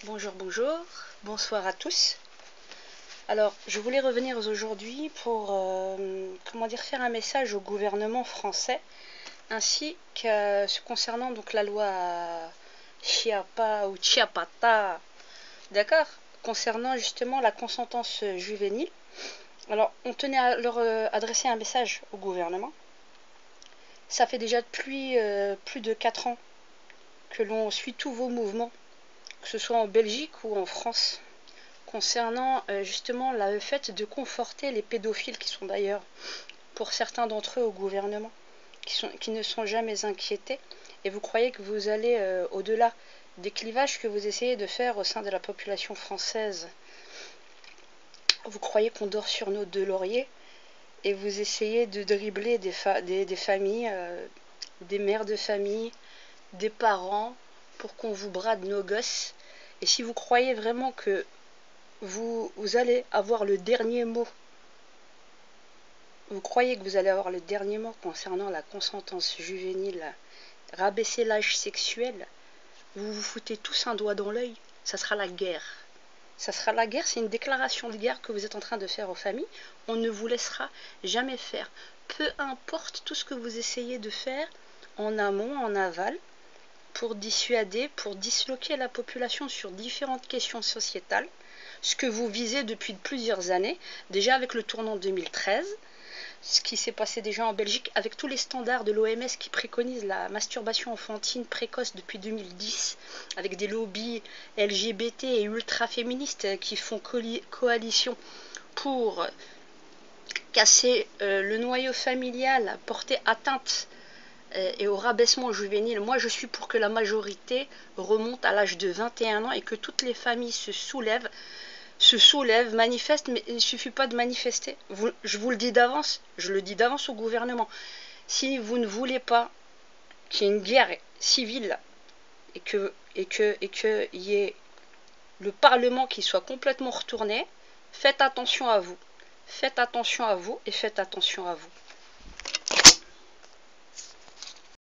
Bonjour, bonsoir à tous. Alors, je voulais revenir aujourd'hui pour faire un message au gouvernement français, ainsi que concernant donc la loi Chiapa ou Chiapata, d'accord, concernant justement la consentance juvénile. Alors, on tenait à leur adresser un message au gouvernement. Ça fait déjà depuis plus de 4 ans que l'on suit tous vos mouvements, que ce soit en Belgique ou en France, concernant justement le fait de conforter les pédophiles qui sont d'ailleurs, pour certains d'entre eux au gouvernement, qui ne sont jamais inquiétés. Et vous croyez que vous allez au-delà des clivages que vous essayez de faire au sein de la population française. Vous croyez qu'on dort sur nos deux lauriers et vous essayez de dribbler des familles, des mères de famille, des parents, pour qu'on vous brade nos gosses. Et si vous croyez vraiment que vous allez avoir le dernier mot, vous croyez que vous allez avoir le dernier mot concernant la consentance juvénile, rabaisser l'âge sexuel, vous vous foutez tous un doigt dans l'œil, ça sera la guerre. Ça sera la guerre, c'est une déclaration de guerre que vous êtes en train de faire aux familles. On ne vous laissera jamais faire. Peu importe tout ce que vous essayez de faire, en amont, en aval, pour dissuader, pour disloquer la population sur différentes questions sociétales, ce que vous visez depuis plusieurs années, déjà avec le tournant 2013, ce qui s'est passé déjà en Belgique avec tous les standards de l'OMS qui préconisent la masturbation enfantine précoce depuis 2010, avec des lobbies LGBT et ultra-féministes qui font coalition pour casser le noyau familial, porter atteinte et au rabaissement juvénile. Moi, je suis pour que la majorité remonte à l'âge de 21 ans et que toutes les familles se soulèvent, manifestent, mais il ne suffit pas de manifester. Je vous le dis d'avance, je le dis d'avance au gouvernement. Si vous ne voulez pas qu'il y ait une guerre civile et qu'il y ait le Parlement qui soit complètement retourné, faites attention à vous. Faites attention à vous et faites attention à vous.